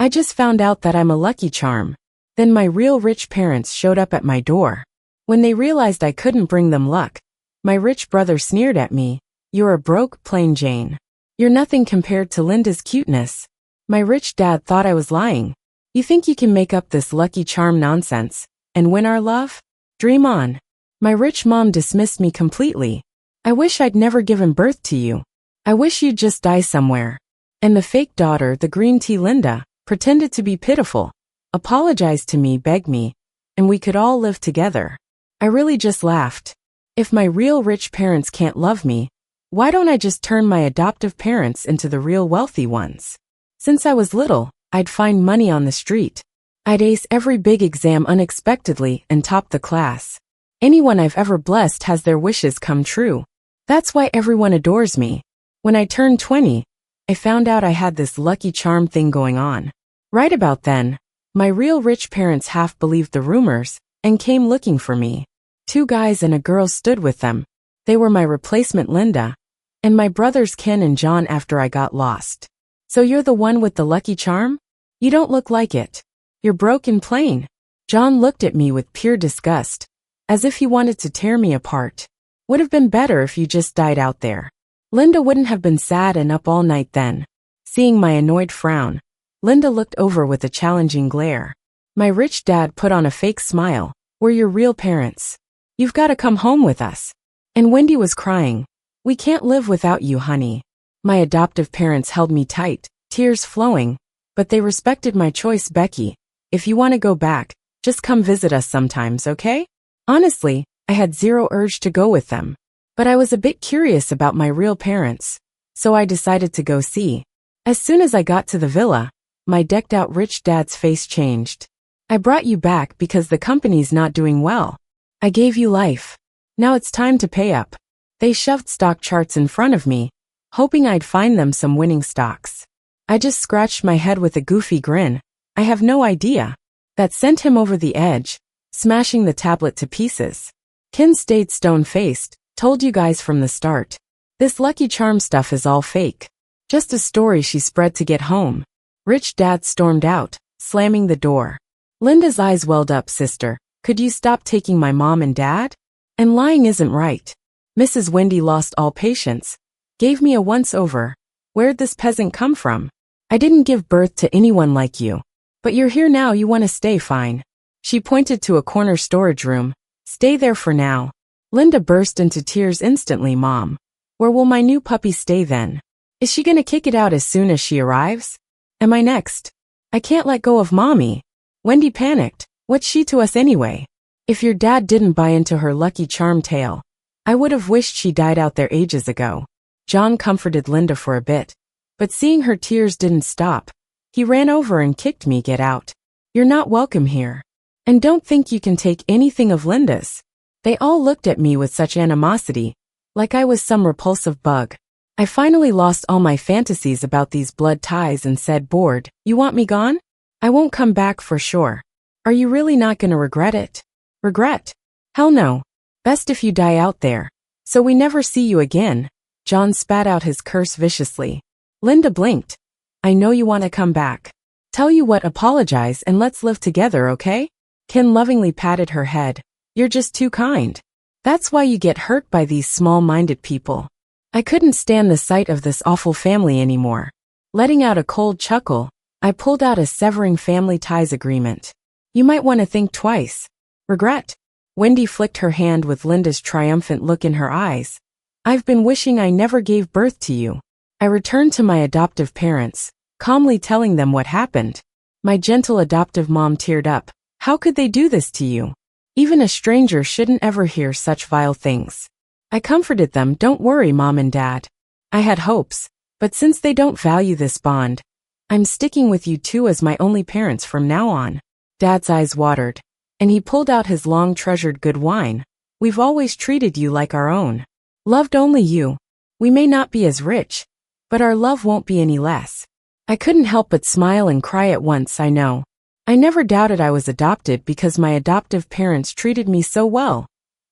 I just found out that I'm a lucky charm. Then my real rich parents showed up at my door. When they realized I couldn't bring them luck, my rich brother sneered at me. You're a broke, plain Jane. You're nothing compared to Linda's cuteness. My rich dad thought I was lying. You think you can make up this lucky charm nonsense and win our love? Dream on. My rich mom dismissed me completely. I wish I'd never given birth to you. I wish you'd just die somewhere. And the fake daughter, the green tea Linda, pretended to be pitiful, apologized to me, begged me, and we could all live together. I really just laughed. If my real rich parents can't love me, why don't I just turn my adoptive parents into the real wealthy ones? Since I was little, I'd find money on the street. I'd ace every big exam unexpectedly and top the class. Anyone I've ever blessed has their wishes come true. That's why everyone adores me. When I turned 20, I found out I had this lucky charm thing going on. Right about then, my real rich parents half believed the rumors and came looking for me. 2 guys and a girl stood with them. They were my replacement Linda, and my brothers Ken and John after I got lost. So you're the one with the lucky charm? You don't look like it. You're broke and plain. John looked at me with pure disgust, as if he wanted to tear me apart. Would have been better if you just died out there. Linda wouldn't have been sad and up all night then. Seeing my annoyed frown, Linda looked over with a challenging glare. My rich dad put on a fake smile. We're your real parents. You've got to come home with us. And Wendy was crying. We can't live without you, honey. My adoptive parents held me tight, tears flowing, but they respected my choice. Becky, if you want to go back, just come visit us sometimes, okay? Honestly, I had zero urge to go with them. But I was a bit curious about my real parents, so I decided to go see. As soon as I got to the villa, my decked-out rich dad's face changed. I brought you back because the company's not doing well. I gave you life. Now it's time to pay up. They shoved stock charts in front of me, hoping I'd find them some winning stocks. I just scratched my head with a goofy grin. I have no idea. That sent him over the edge, smashing the tablet to pieces. Ken stayed stone-faced. Told you guys from the start. This lucky charm stuff is all fake. Just a story she spread to get home. Rich dad stormed out, slamming the door. Linda's eyes welled up. Sister, could you stop taking my mom and dad? And lying isn't right. Mrs. Wendy lost all patience. Gave me a once-over. Where'd this peasant come from? I didn't give birth to anyone like you. But you're here now, you want to stay, fine. She pointed to a corner storage room. Stay there for now. Linda burst into tears instantly. Mom, where will my new puppy stay then? Is she gonna kick it out as soon as she arrives? Am I next? I can't let go of Mommy. Wendy panicked. What's she to us anyway? If your dad didn't buy into her lucky charm tale, I would have wished she died out there ages ago. John comforted Linda for a bit, but seeing her tears didn't stop, he ran over and kicked me. Get out. You're not welcome here. And don't think you can take anything of Linda's. They all looked at me with such animosity, like I was some repulsive bug. I finally lost all my fantasies about these blood ties and said, bored, you want me gone? I won't come back for sure. Are you really not gonna regret it? Regret? Hell no. Best if you die out there, so we never see you again. John spat out his curse viciously. Linda blinked. I know you want to come back. Tell you what, apologize and let's live together, okay? Ken lovingly patted her head. You're just too kind. That's why you get hurt by these small-minded people. I couldn't stand the sight of this awful family anymore. Letting out a cold chuckle, I pulled out a severing family ties agreement. You might want to think twice. Regret? Wendy flicked her hand with Linda's triumphant look in her eyes. I've been wishing I never gave birth to you. I returned to my adoptive parents, calmly telling them what happened. My gentle adoptive mom teared up. How could they do this to you? Even a stranger shouldn't ever hear such vile things. I comforted them. Don't worry, Mom and Dad. I had hopes, but since they don't value this bond, I'm sticking with you two as my only parents from now on. Dad's eyes watered, and he pulled out his long-treasured good wine. We've always treated you like our own. Loved only you. We may not be as rich, but our love won't be any less. I couldn't help but smile and cry at once. I know. I never doubted I was adopted because my adoptive parents treated me so well.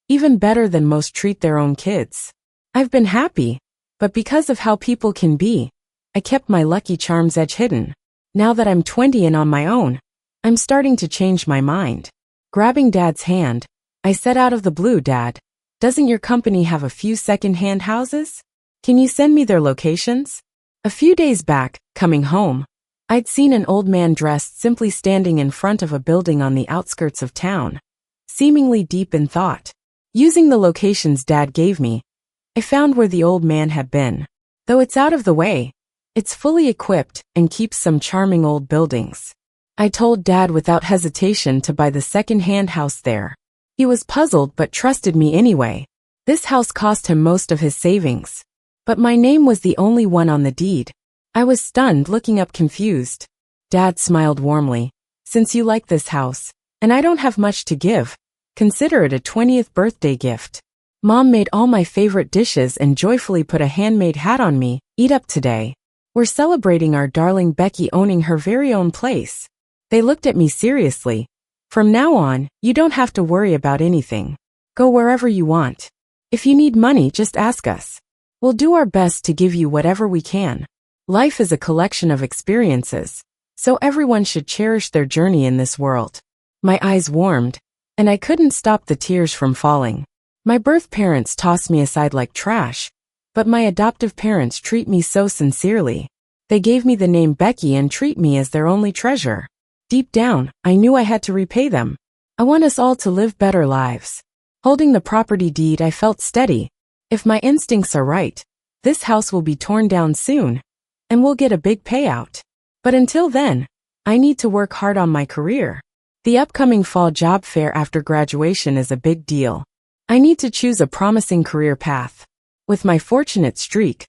Even better than most treat their own kids. I've been happy, but because of how people can be, I kept my lucky charms edge hidden. Now that I'm 20 and on my own, I'm starting to change my mind. Grabbing Dad's hand, I said out of the blue, Dad, doesn't your company have a few second-hand houses? Can you send me their locations? A few days back, coming home, I'd seen an old man dressed simply standing in front of a building on the outskirts of town, seemingly deep in thought. Using the locations Dad gave me, I found where the old man had been. Though it's out of the way, it's fully equipped and keeps some charming old buildings. I told Dad without hesitation to buy the second-hand house there. He was puzzled but trusted me anyway. This house cost him most of his savings. But my name was the only one on the deed. I was stunned, looking up confused. Dad smiled warmly. Since you like this house, and I don't have much to give, consider it a 20th birthday gift. Mom made all my favorite dishes and joyfully put a handmade hat on me. Eat up today. We're celebrating our darling Becky owning her very own place. They looked at me seriously. From now on, you don't have to worry about anything. Go wherever you want. If you need money, just ask us. We'll do our best to give you whatever we can. Life is a collection of experiences, so everyone should cherish their journey in this world. My eyes warmed, and I couldn't stop the tears from falling. My birth parents tossed me aside like trash, but my adoptive parents treat me so sincerely. They gave me the name Becky and treat me as their only treasure. Deep down, I knew I had to repay them. I want us all to live better lives. Holding the property deed, I felt steady. If my instincts are right, this house will be torn down soon, and we'll get a big payout. But until then, I need to work hard on my career. The upcoming fall job fair after graduation is a big deal. I need to choose a promising career path. With my fortunate streak,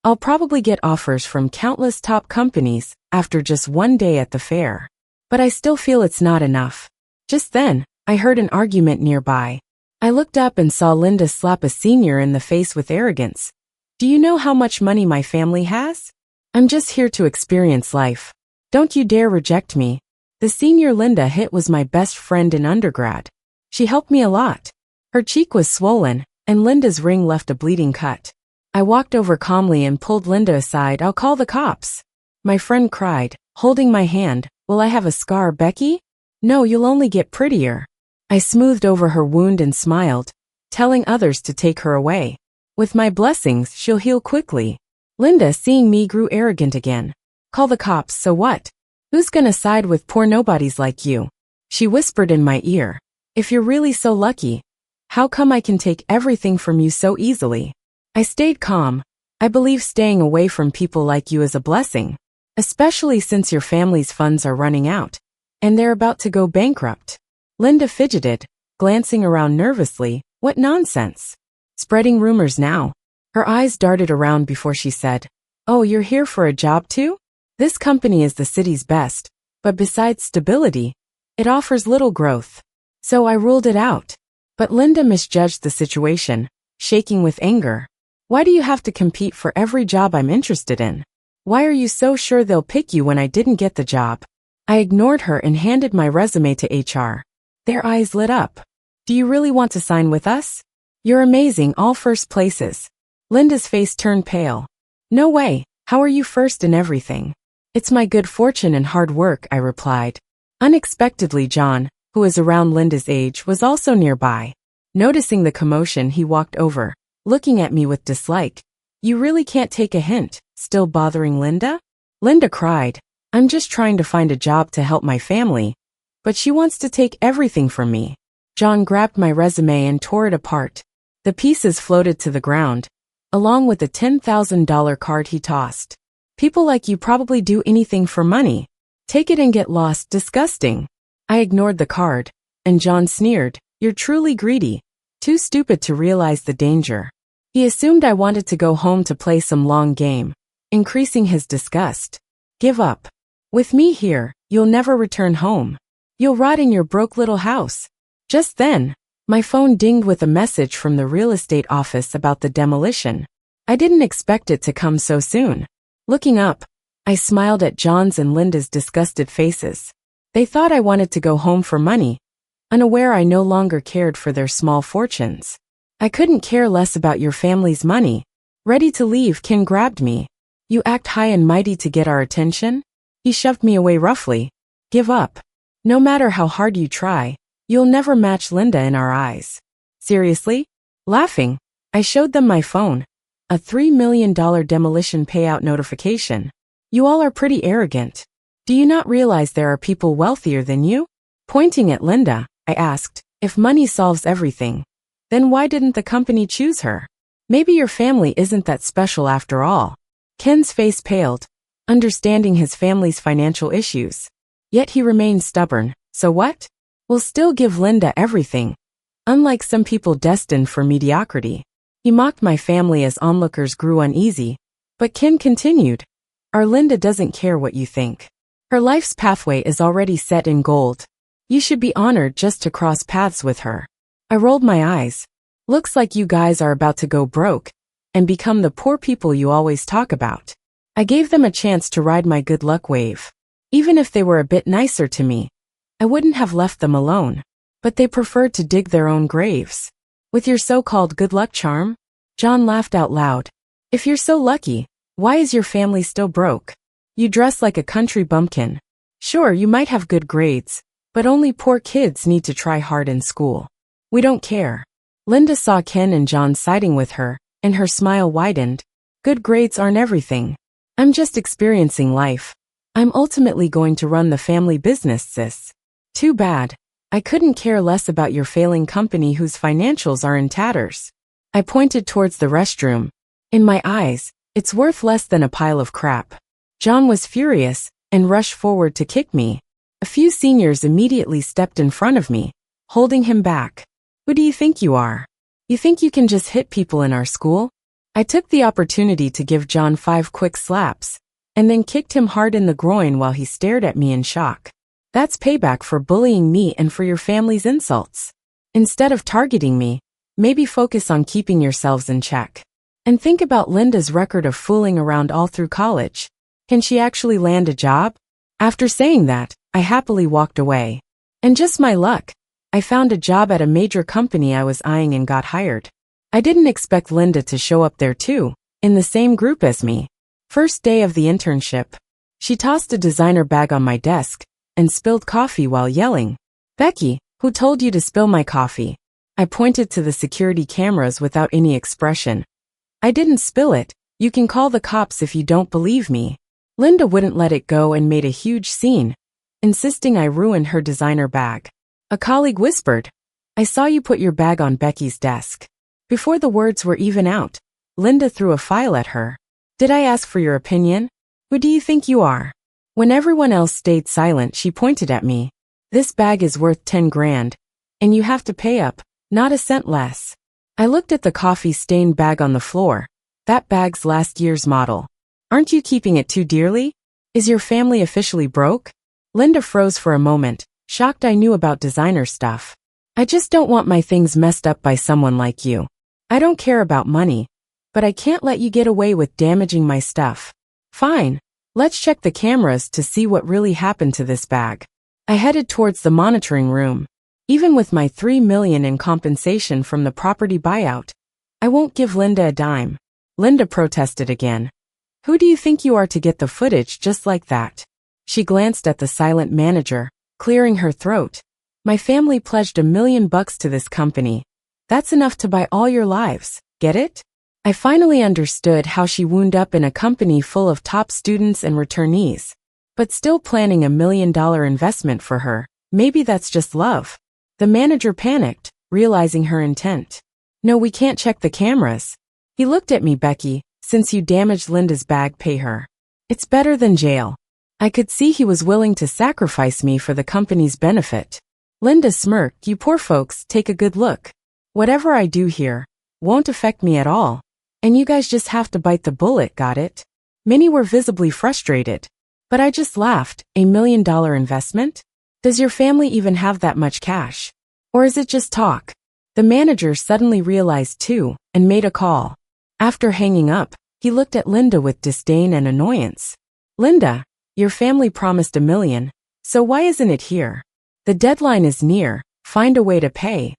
I'll probably get offers from countless top companies after just one day at the fair. But I still feel it's not enough. Just then, I heard an argument nearby. I looked up and saw Linda slap a senior in the face with arrogance. Do you know how much money my family has? I'm just here to experience life. Don't you dare reject me. The senior Linda hit was my best friend in undergrad. She helped me a lot. Her cheek was swollen, and Linda's ring left a bleeding cut. I walked over calmly and pulled Linda aside. I'll call the cops. My friend cried, holding my hand. Will I have a scar, Becky? No, you'll only get prettier. I smoothed over her wound and smiled, telling others to take her away. With my blessings, she'll heal quickly. Linda, seeing me, grew arrogant again. Call the cops, so what? Who's gonna side with poor nobodies like you? She whispered in my ear. If you're really so lucky, how come I can take everything from you so easily? I stayed calm. I believe staying away from people like you is a blessing, especially since your family's funds are running out, and they're about to go bankrupt. Linda fidgeted, glancing around nervously. What nonsense. Spreading rumors now. Her eyes darted around before she said, Oh, you're here for a job too? This company is the city's best, but besides stability, it offers little growth. So I ruled it out. But Linda misjudged the situation, shaking with anger. Why do you have to compete for every job I'm interested in? Why are you so sure they'll pick you when I didn't get the job? I ignored her and handed my resume to HR. Their eyes lit up. Do you really want to sign with us? You're amazing, all first places. Linda's face turned pale. No way, how are you first in everything? It's my good fortune and hard work, I replied. Unexpectedly, John, who is around Linda's age, was also nearby. Noticing the commotion, he walked over, looking at me with dislike. You really can't take a hint, still bothering Linda? Linda cried. I'm just trying to find a job to help my family, but she wants to take everything from me. John grabbed my resume and tore it apart. The pieces floated to the ground, along with the $10,000 card he tossed. People like you probably do anything for money. Take it and get lost, disgusting. I ignored the card, and John sneered. You're truly greedy, too stupid to realize the danger. He assumed I wanted to go home to play some long game, increasing his disgust. Give up. With me here, you'll never return home. You'll rot in your broke little house. Just then, my phone dinged with a message from the real estate office about the demolition. I didn't expect it to come so soon. Looking up, I smiled at John's and Linda's disgusted faces. They thought I wanted to go home for money, unaware I no longer cared for their small fortunes. I couldn't care less about your family's money. Ready to leave, Ken grabbed me. You act high and mighty to get our attention? He shoved me away roughly. Give up. No matter how hard you try, you'll never match Linda in our eyes. Seriously? Laughing, I showed them my phone. A $3 million demolition payout notification. You all are pretty arrogant. Do you not realize there are people wealthier than you? Pointing at Linda, I asked, if money solves everything, then why didn't the company choose her? Maybe your family isn't that special after all. Ken's face paled, understanding his family's financial issues. Yet he remained stubborn. So what? We'll still give Linda everything. Unlike some people destined for mediocrity. He mocked my family as onlookers grew uneasy. But Ken continued. Our Linda doesn't care what you think. Her life's pathway is already set in gold. You should be honored just to cross paths with her. I rolled my eyes. Looks like you guys are about to go broke and become the poor people you always talk about. I gave them a chance to ride my good luck wave. Even if they were a bit nicer to me, I wouldn't have left them alone. But they preferred to dig their own graves. With your so-called good luck charm? John laughed out loud. If you're so lucky, why is your family still broke? You dress like a country bumpkin. Sure, you might have good grades, but only poor kids need to try hard in school. We don't care. Linda saw Ken and John siding with her, and her smile widened. Good grades aren't everything. I'm just experiencing life. I'm ultimately going to run the family business, sis. Too bad. I couldn't care less about your failing company whose financials are in tatters. I pointed towards the restroom. In my eyes, it's worth less than a pile of crap. John was furious and rushed forward to kick me. A few seniors immediately stepped in front of me, holding him back. Who do you think you are? You think you can just hit people in our school? I took the opportunity to give John 5 quick slaps, and then kicked him hard in the groin while he stared at me in shock. That's payback for bullying me and for your family's insults. Instead of targeting me, maybe focus on keeping yourselves in check. And think about Linda's record of fooling around all through college. Can she actually land a job? After saying that, I happily walked away. And just my luck, I found a job at a major company I was eyeing and got hired. I didn't expect Linda to show up there too, in the same group as me. First day of the internship, she tossed a designer bag on my desk and spilled coffee while yelling, Becky, who told you to spill my coffee? I pointed to the security cameras without any expression. I didn't spill it. You can call the cops if you don't believe me. Linda wouldn't let it go and made a huge scene, insisting I ruined her designer bag. A colleague whispered, I saw you put your bag on Becky's desk. Before the words were even out, Linda threw a file at her. Did I ask for your opinion? Who do you think you are? When everyone else stayed silent, she pointed at me. This bag is worth 10 grand, and you have to pay up, not a cent less. I looked at the coffee-stained bag on the floor. That bag's last year's model. Aren't you keeping it too dearly? Is your family officially broke? Linda froze for a moment, shocked I knew about designer stuff. I just don't want my things messed up by someone like you. I don't care about money, but I can't let you get away with damaging my stuff. Fine. Let's check the cameras to see what really happened to this bag. I headed towards the monitoring room. Even with my $3 million in compensation from the property buyout, I won't give Linda a dime. Linda protested again. Who do you think you are to get the footage just like that? She glanced at the silent manager, clearing her throat. My family pledged $1 million to this company. That's enough to buy all your lives. Get it? I finally understood how she wound up in a company full of top students and returnees. But still planning $1 million investment for her. Maybe that's just love. The manager panicked, realizing her intent. No, we can't check the cameras. He looked at me, Becky. Since you damaged Linda's bag, pay her. It's better than jail. I could see he was willing to sacrifice me for the company's benefit. Linda smirked. You poor folks, take a good look. Whatever I do here won't affect me at all. And you guys just have to bite the bullet, got it? Many were visibly frustrated. But I just laughed. $1 million investment? Does your family even have that much cash? Or is it just talk? The manager suddenly realized too, and made a call. After hanging up, he looked at Linda with disdain and annoyance. Linda, your family promised $1 million, so why isn't it here? The deadline is near, find a way to pay.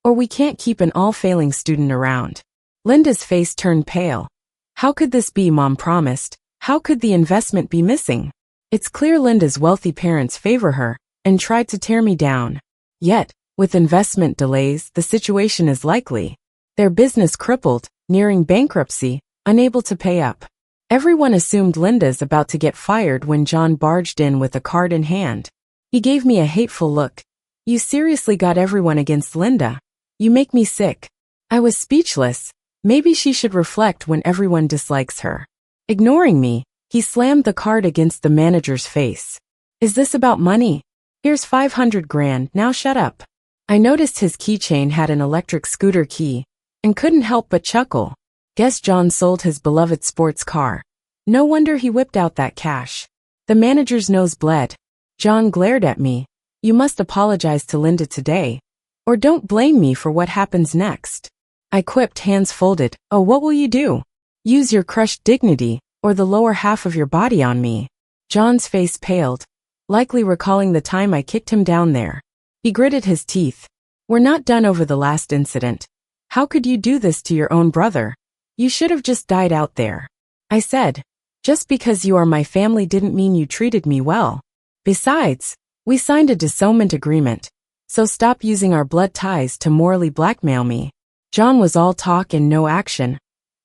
Or we can't keep an all-failing student around. Linda's face turned pale. How could this be? Mom promised. How could the investment be missing? It's clear Linda's wealthy parents favor her and tried to tear me down. Yet, with investment delays, the situation is likely. Their business crippled, nearing bankruptcy, unable to pay up. Everyone assumed Linda's about to get fired when John barged in with a card in hand. He gave me a hateful look. You seriously got everyone against Linda. You make me sick. I was speechless. Maybe she should reflect when everyone dislikes her. Ignoring me, he slammed the card against the manager's face. Is this about money? Here's 500 grand, now shut up. I noticed his keychain had an electric scooter key and couldn't help but chuckle. Guess John sold his beloved sports car. No wonder he whipped out that cash. The manager's nose bled. John glared at me. You must apologize to Linda today, or don't blame me for what happens next. I quipped, hands folded. Oh, what will you do? Use your crushed dignity or the lower half of your body on me? John's face paled, likely recalling the time I kicked him down there. He gritted his teeth. We're not done over the last incident. How could you do this to your own brother? You should have just died out there. I said, just because you are my family didn't mean you treated me well. Besides, we signed a dissownment agreement, so stop using our blood ties to morally blackmail me. John was all talk and no action,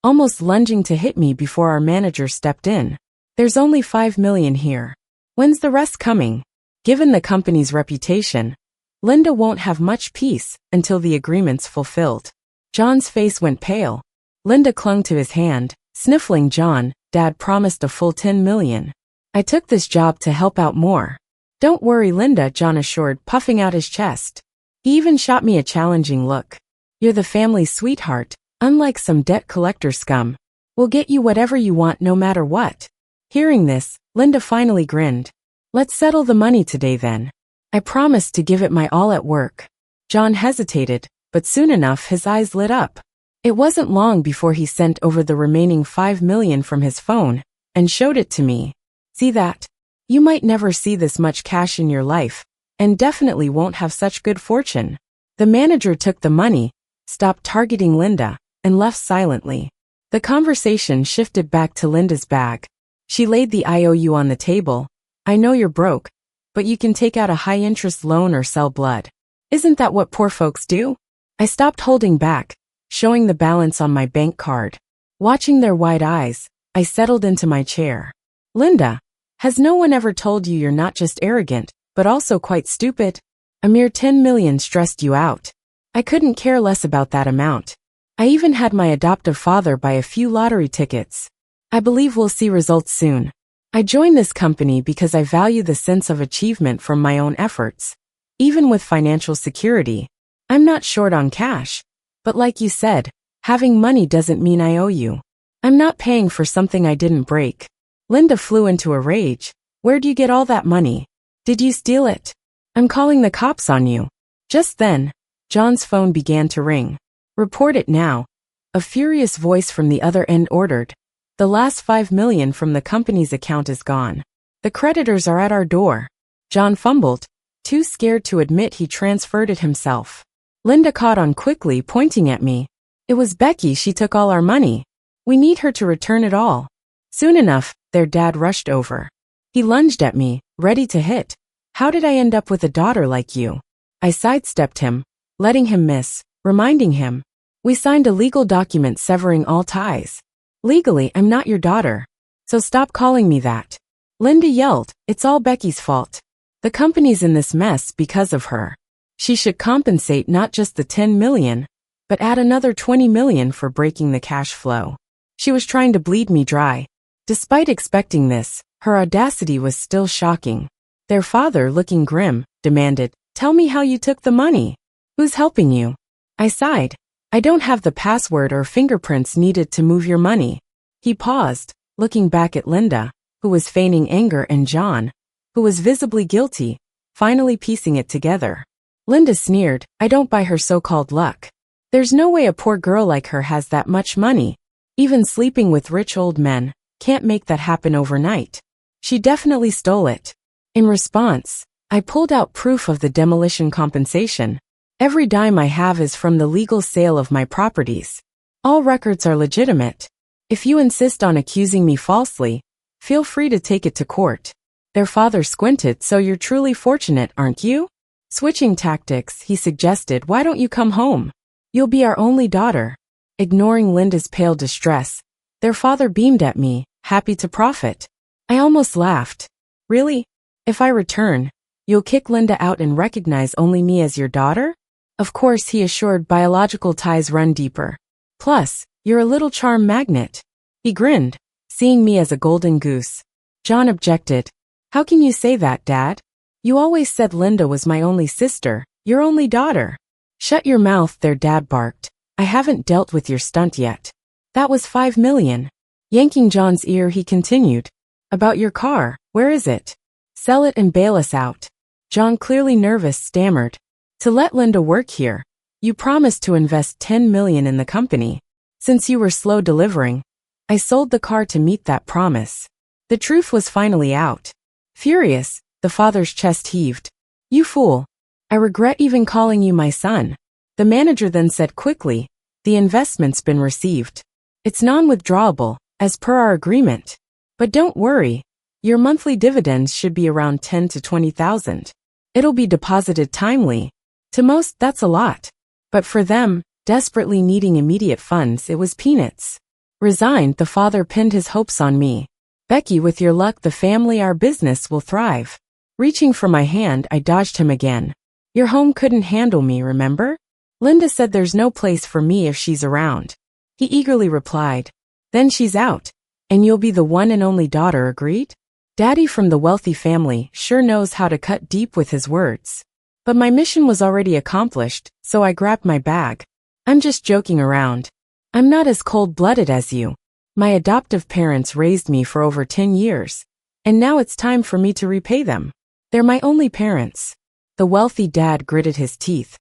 almost lunging to hit me before our manager stepped in. There's only 5 million here. When's the rest coming? Given the company's reputation, Linda won't have much peace until the agreement's fulfilled. John's face went pale. Linda clung to his hand, sniffling. John, Dad promised a full 10 million. I took this job to help out more. Don't worry, Linda, John assured, puffing out his chest. He even shot me a challenging look. You're the family's sweetheart, unlike some debt collector scum. We'll get you whatever you want no matter what. Hearing this, Linda finally grinned. Let's settle the money today then. I promised to give it my all at work. John hesitated, but soon enough his eyes lit up. It wasn't long before he sent over the remaining 5 million from his phone and showed it to me. See that? You might never see this much cash in your life, and definitely won't have such good fortune. The manager took the money, stopped targeting Linda, and left silently. The conversation shifted back to Linda's bag. She laid the IOU on the table. I know you're broke, but you can take out a high-interest loan or sell blood. Isn't that what poor folks do? I stopped holding back, showing the balance on my bank card. Watching their wide eyes, I settled into my chair. Linda, has no one ever told you you're not just arrogant, but also quite stupid? A mere 10 million stressed you out. I couldn't care less about that amount. I even had my adoptive father buy a few lottery tickets. I believe we'll see results soon. I joined this company because I value the sense of achievement from my own efforts. Even with financial security, I'm not short on cash. But like you said, having money doesn't mean I owe you. I'm not paying for something I didn't break. Linda flew into a rage. Where'd you get all that money? Did you steal it? I'm calling the cops on you. Just then, John's phone began to ring. Report it now. A furious voice from the other end ordered. The last 5 million from the company's account is gone. The creditors are at our door. John fumbled, too scared to admit he transferred it himself. Linda caught on quickly, pointing at me. It was Becky, she took all our money. We need her to return it all. Soon enough, their dad rushed over. He lunged at me, ready to hit. How did I end up with a daughter like you? I sidestepped him, letting him miss, reminding him. We signed a legal document severing all ties. Legally, I'm not your daughter. So stop calling me that. Linda yelled, it's all Becky's fault. The company's in this mess because of her. She should compensate not just the 10 million, but add another 20 million for breaking the cash flow. She was trying to bleed me dry. Despite expecting this, her audacity was still shocking. Their father, looking grim, demanded, tell me how you took the money. Who's helping you? I sighed. I don't have the password or fingerprints needed to move your money. He paused, looking back at Linda, who was feigning anger, and John, who was visibly guilty, finally piecing it together. Linda sneered, I don't buy her so-called luck. There's no way a poor girl like her has that much money. Even sleeping with rich old men can't make that happen overnight. She definitely stole it. In response, I pulled out proof of the demolition compensation. Every dime I have is from the legal sale of my properties. All records are legitimate. If you insist on accusing me falsely, feel free to take it to court. Their father squinted. So you're truly fortunate, aren't you? Switching tactics, he suggested, why don't you come home? You'll be our only daughter. Ignoring Linda's pale distress, their father beamed at me, happy to profit. I almost laughed. Really? If I return, you'll kick Linda out and recognize only me as your daughter? Of course, he assured, biological ties run deeper. Plus, you're a little charm magnet. He grinned, seeing me as a golden goose. John objected. How can you say that, Dad? You always said Linda was my only sister, your only daughter. Shut your mouth, their dad barked. I haven't dealt with your stunt yet. That was $5 million. Yanking John's ear, he continued. About your car, where is it? Sell it and bail us out. John, clearly nervous, stammered. To let Linda work here. You promised to invest $10 million in the company. Since you were slow delivering, I sold the car to meet that promise. The truth was finally out. Furious, the father's chest heaved. You fool. I regret even calling you my son. The manager then said quickly, the investment's been received. It's non-withdrawable, as per our agreement. But don't worry, your monthly dividends should be around $10,000 to $20,000. It'll be deposited timely. To most, that's a lot. But for them, desperately needing immediate funds, it was peanuts. Resigned, the father pinned his hopes on me. Becky, with your luck, the family, our business will thrive. Reaching for my hand, I dodged him again. Your home couldn't handle me, remember? Linda said there's no place for me if she's around. He eagerly replied. Then she's out, and you'll be the one and only daughter, agreed? Daddy from the wealthy family sure knows how to cut deep with his words. But my mission was already accomplished, so I grabbed my bag. I'm just joking around. I'm not as cold-blooded as you. My adoptive parents raised me for over 10 years, and now it's time for me to repay them. They're my only parents. The wealthy dad gritted his teeth.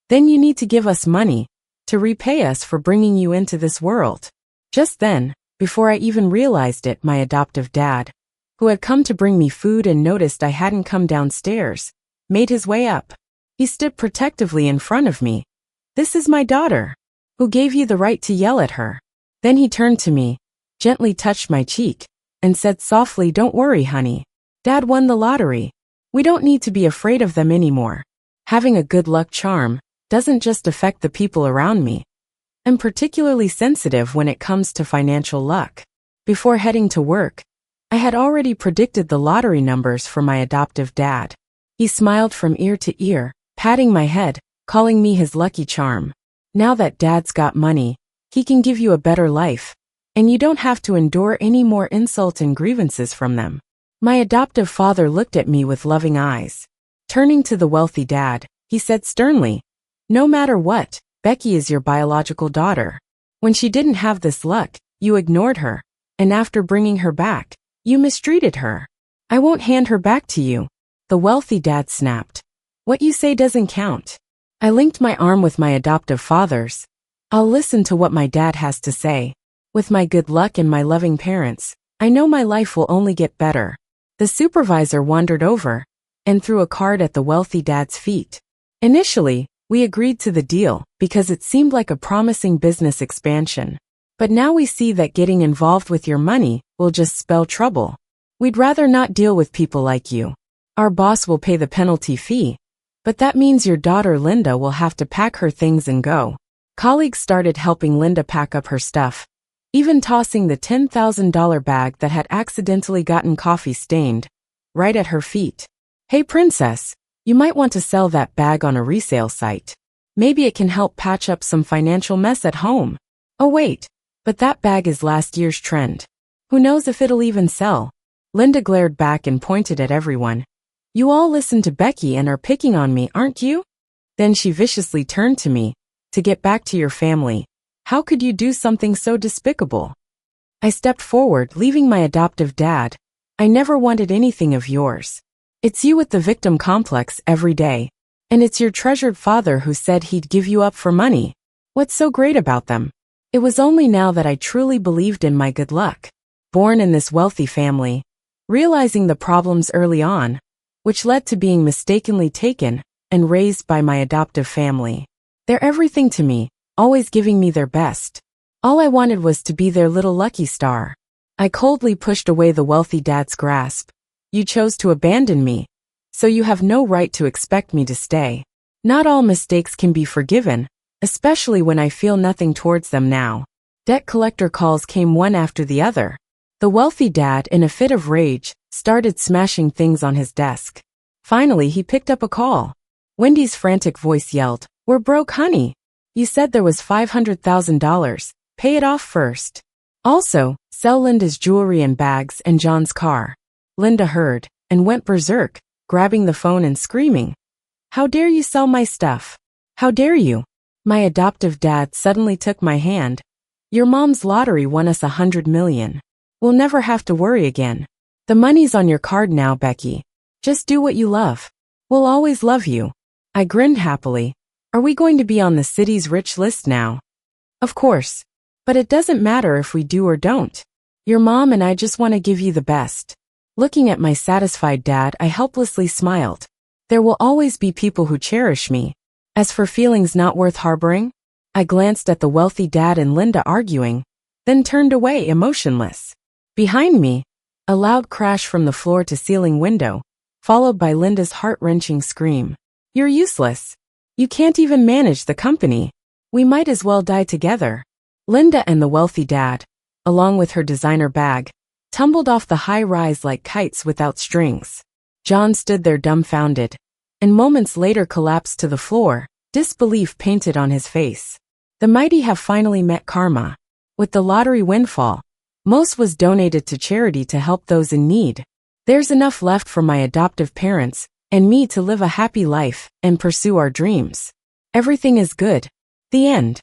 Then you need to give us money to repay us for bringing you into this world. Just then, before I even realized it, my adoptive dad, who had come to bring me food and noticed I hadn't come downstairs, made his way up. He stood protectively in front of me. This is my daughter. Who gave you the right to yell at her? Then he turned to me, gently touched my cheek, and said softly, don't worry, honey. Dad won the lottery. We don't need to be afraid of them anymore. Having a good luck charm doesn't just affect the people around me. I'm particularly sensitive when it comes to financial luck. Before heading to work, I had already predicted the lottery numbers for my adoptive dad. He smiled from ear to ear, patting my head, calling me his lucky charm. Now that Dad's got money, he can give you a better life, and you don't have to endure any more insults and grievances from them. My adoptive father looked at me with loving eyes. Turning to the wealthy dad, he said sternly, no matter what, Becky is your biological daughter. When she didn't have this luck, you ignored her, and after bringing her back, you mistreated her. I won't hand her back to you. The wealthy dad snapped. What you say doesn't count. I linked my arm with my adoptive father's. I'll listen to what my dad has to say. With my good luck and my loving parents, I know my life will only get better. The supervisor wandered over and threw a card at the wealthy dad's feet. Initially, we agreed to the deal because it seemed like a promising business expansion. But now we see that getting involved with your money will just spell trouble. We'd rather not deal with people like you. Our boss will pay the penalty fee, but that means your daughter Linda will have to pack her things and go. Colleagues started helping Linda pack up her stuff, even tossing the $10,000 bag that had accidentally gotten coffee stained right at her feet. Hey princess, you might want to sell that bag on a resale site. Maybe it can help patch up some financial mess at home. Oh wait, but that bag is last year's trend. Who knows if it'll even sell? Linda glared back and pointed at everyone. You all listen to Becky and are picking on me, aren't you? Then she viciously turned to me. To get back to your family. How could you do something so despicable? I stepped forward, leaving my adoptive dad. I never wanted anything of yours. It's you with the victim complex every day. And it's your treasured father who said he'd give you up for money. What's so great about them? It was only now that I truly believed in my good luck. Born in this wealthy family, realizing the problems early on, which led to being mistakenly taken and raised by my adoptive family. They're everything to me, always giving me their best. All I wanted was to be their little lucky star. I coldly pushed away the wealthy dad's grasp. You chose to abandon me, so you have no right to expect me to stay. Not all mistakes can be forgiven, especially when I feel nothing towards them now. Debt collector calls came one after the other. The wealthy dad, in a fit of rage, started smashing things on his desk. Finally, he picked up a call. Wendy's frantic voice yelled, "We're broke, honey. You said there was $500,000. Pay it off first. Also, sell Linda's jewelry and bags and John's car." Linda heard and went berserk, grabbing the phone and screaming, "How dare you sell my stuff? How dare you?" My adoptive dad suddenly took my hand. "Your mom's lottery won us $100 million. We'll never have to worry again. The money's on your card now, Becky. Just do what you love. We'll always love you." I grinned happily. Are we going to be on the city's rich list now? Of course. But it doesn't matter if we do or don't. Your mom and I just want to give you the best. Looking at my satisfied dad, I helplessly smiled. There will always be people who cherish me. As for feelings not worth harboring, I glanced at the wealthy dad and Linda arguing, then turned away emotionless. Behind me, a loud crash from the floor-to-ceiling window, followed by Linda's heart-wrenching scream. "You're useless. You can't even manage the company. We might as well die together." Linda and the wealthy dad, along with her designer bag, tumbled off the high rise like kites without strings. John stood there dumbfounded, and moments later collapsed to the floor, disbelief painted on his face. The mighty have finally met karma. With the lottery windfall, most was donated to charity to help those in need. There's enough left for my adoptive parents and me to live a happy life and pursue our dreams. Everything is good. The end.